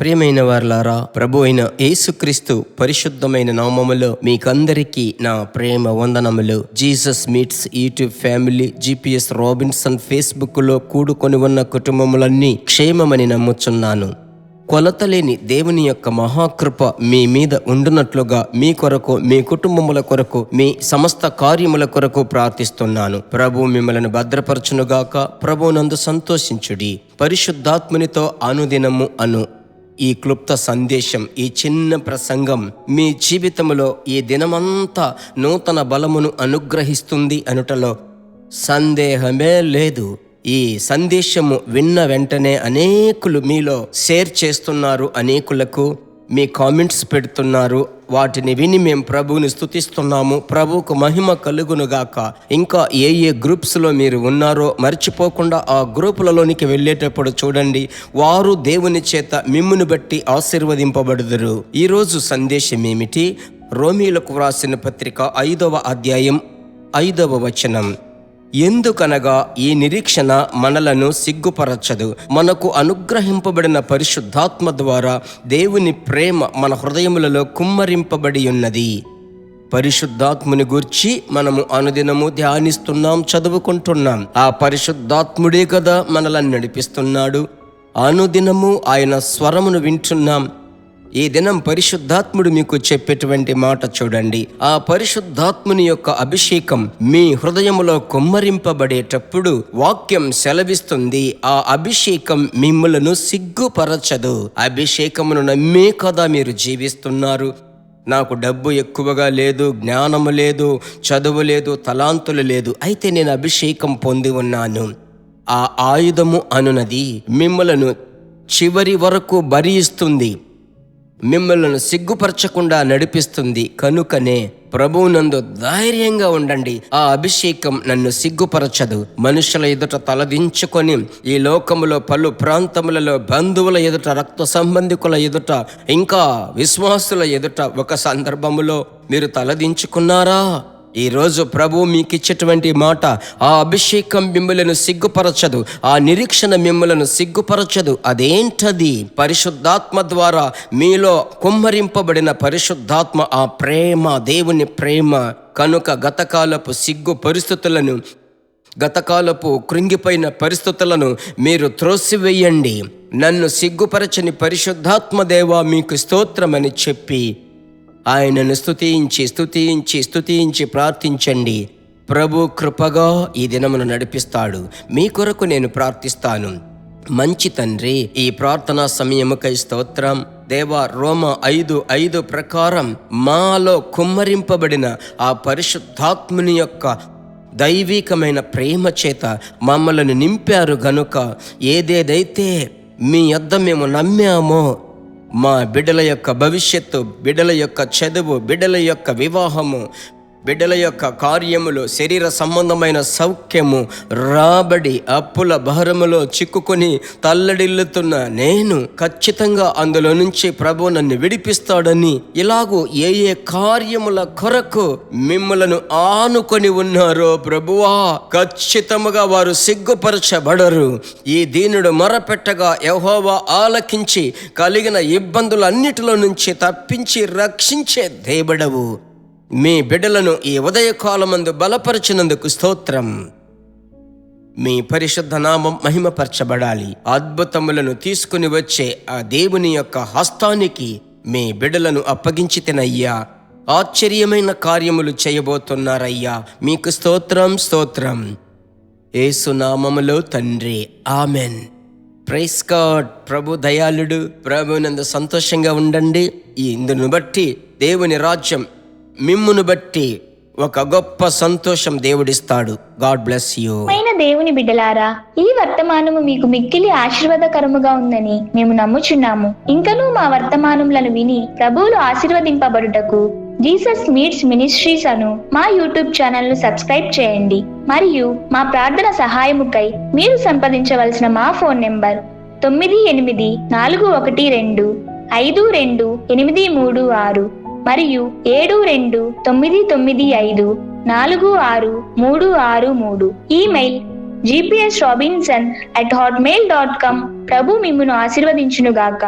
ప్రియమైన వారలారా, ప్రభు అయిన యేసుక్రీస్తు పరిశుద్ధమైన నామములో మీకందరికీ నా ప్రేమ వందనములు. Jesus meets YouTube family, GPS Robinson ఫేస్బుక్లో కూడుకొని ఉన్న కుటుంబములన్నీ క్షేమమని నమ్ముచున్నాను. కొలతలేని దేవుని యొక్క మహాకృప మీ మీద ఉండునట్లుగా మీ కొరకు, మీ కుటుంబముల కొరకు, మీ సమస్త కార్యముల కొరకు ప్రార్థిస్తున్నాను. ప్రభు మిమ్మల్ని భద్రపరచునుగాక. ప్రభునందు సంతోషించుడి. పరిశుద్ధాత్మునితో అనుదినము ఈ క్లుప్త సందేశం, ఈ చిన్న ప్రసంగం మీ జీవితంలో ఈ దినమంతా నూతన బలమును అనుగ్రహిస్తుంది అనుటలో సందేహమే లేదు. ఈ సందేశము విన్న వెంటనే అనేకులు మీలో షేర్ చేస్తున్నారు, అనేకులకు మీ కామెంట్స్ పెడుతున్నారు. వాటిని విని మేము ప్రభువుని స్తుతిస్తున్నాము. ప్రభువుకు మహిమ కలుగునుగాక. ఇంకా ఏ గ్రూప్స్లో మీరు ఉన్నారో మర్చిపోకుండా ఆ గ్రూపులలోనికి వెళ్ళేటప్పుడు చూడండి. వారు దేవుని చేత మిమ్మును బట్టి ఆశీర్వదింపబడుదురు. ఈరోజు సందేశం ఏమిటి? రోమీయులకు వ్రాసిన పత్రిక 5వ అధ్యాయం 5వ వచనం. ఎందుకనగా ఈ నిరీక్షణ మనలను సిగ్గుపరచదు. మనకు అనుగ్రహింపబడిన పరిశుద్ధాత్మ ద్వారా దేవుని ప్రేమ మన హృదయములలో కుమ్మరింపబడి ఉన్నది. పరిశుద్ధాత్ముని గూర్చి మనము అనుదినము ధ్యానిస్తున్నాం, చదువుకుంటున్నాం. ఆ పరిశుద్ధాత్ముడే కదా మనలను నడిపిస్తున్నాడు. అనుదినము ఆయన స్వరమును వింటున్నాం. ఈ దినం పరిశుద్ధాత్ముడు మీకు చెప్పేటువంటి మాట చూడండి. ఆ పరిశుద్ధాత్ముని యొక్క అభిషేకం మీ హృదయములో కుమ్మరింపబడేటప్పుడు వాక్యం సెలవిస్తుంది, ఆ అభిషేకం మిమ్ములను సిగ్గుపరచదు. అభిషేకమును నమ్మే కదా మీరు జీవిస్తున్నారు. నాకు డబ్బు ఎక్కువగా లేదు, జ్ఞానము లేదు, చదువు లేదు, తలాంతులు లేదు, అయితే నేను అభిషేకం పొంది ఉన్నాను. ఆ ఆయుధము అనునది మిమ్మలను చివరి వరకు భరిస్తుంది, మిమ్మల్ని సిగ్గుపరచకుండా నడిపిస్తుంది. కనుకనే ప్రభువునందు ధైర్యంగా ఉండండి. ఆ అభిషేకం నన్ను సిగ్గుపరచదు. మనుషుల ఎదుట తలదించుకొని ఈ లోకములో పలు ప్రాంతములలో బంధువుల ఎదుట, రక్త సంబంధికుల ఎదుట, ఇంకా విశ్వాసుల ఎదుట ఒక సందర్భములో మీరు తలదించుకున్నారా? ఈరోజు ప్రభు మీకు ఇచ్చేటువంటి మాట, ఆ అభిషేకం మిమ్మలను సిగ్గుపరచదు, ఆ నిరీక్షణ మిమ్మలను సిగ్గుపరచదు. అదేంటది? పరిశుద్ధాత్మ ద్వారా మీలో కుమ్మరింపబడిన పరిశుద్ధాత్మ, ఆ ప్రేమ, దేవుని ప్రేమ. కనుక గతకాలపు సిగ్గు పరిస్థితులను, గతకాలపు కృంగిపోయిన పరిస్థితులను మీరు త్రోసివేయండి. నన్ను సిగ్గుపరచని పరిశుద్ధాత్మ దేవా మీకు స్తోత్రమని చెప్పి ఆయనను స్తుతించి ప్రార్థించండి. ప్రభు కృపగా ఈ దినమును నడిపిస్తాడు. మీ కొరకు నేను ప్రార్థిస్తాను. మంచి తండ్రి, ఈ ప్రార్థనా సమయముకై స్తోత్రం దేవా. రోమా 5:5 ప్రకారం మాలో కుమ్మరింపబడిన ఆ పరిశుద్ధాత్ముని యొక్క దైవికమైన ప్రేమ చేత మమ్మల్ని నింపారు. గనుక ఏదేదైతే మీ యొద్ద మేము నమ్మామో, మా బిడ్డల యొక్క భవిష్యత్తు, బిడ్డల యొక్క చదువు, బిడ్డల యొక్క వివాహము, బిడ్డల యొక్క కార్యములు, శరీర సంబంధమైన సౌఖ్యము, రాబడి, అప్పుల భారములో చిక్కుకొని తల్లడిల్లుతున్న నేను ఖచ్చితంగా అందులో నుంచి ప్రభు నన్ను విడిపిస్తాడని, ఇలాగూ ఏ కార్యముల కొరకు మిమ్మలను ఆనుకొని ఉన్నారో ప్రభువా, ఖచ్చితముగా వారు సిగ్గుపరచబడరు. ఈ దీనుడు మొరపెట్టగా యెహోవా ఆలకించి కలిగిన ఇబ్బందులన్నిటిలో నుంచి తప్పించి రక్షించే దేవుడవు. మీ బిడ్డలను ఈ ఉదయకాలమందు బలపరిచినందుకు స్తోత్రం. మీ పరిశుద్ధ నామం మహిమపరచబడాలి. అద్భుతములను తీసుకుని వచ్చే ఆ దేవుని యొక్క హస్తానికి మీ బిడ్డలను అప్పగించితినయ్యా. ఆశ్చర్యమైన కార్యములు చేయబోతున్నారయ్యా. మీకు స్తోత్రం. యేసు నామములో తండ్రి, ఆమెన్. Praise God. ప్రభు దయాళుడు. ప్రభునందు సంతోషంగా ఉండండి. ఇందును బట్టి దేవుని రాజ్యం మిమ్మును బట్టి ఒక గొప్ప సంతోషం దేవుడిస్తాడు. God bless you. దేవుని బిడ్డలారా, ఈ వర్తమానము మీకు మిక్కిలి ఆశీర్వాదకరముగా ఉందని మేము నమ్ముచున్నాము. ఇంకనూ మా వర్తమానములను విని ప్రభువులు ఆశీర్వదింపబడుటకు జీసస్ మీట్స్ మినిస్ట్రీస్ అను మా యూట్యూబ్ ఛానల్ ను సబ్స్క్రైబ్ చేయండి. మరియు మా ప్రార్థన సహాయముకై మీరు సంప్రదించవలసిన మా ఫోన్ నెంబర్ 9842528236 మరియు 7299546363. Email gpsrobinson@hotmail.com. ప్రభు మిమ్మును ఆశీర్వదించునుగాక.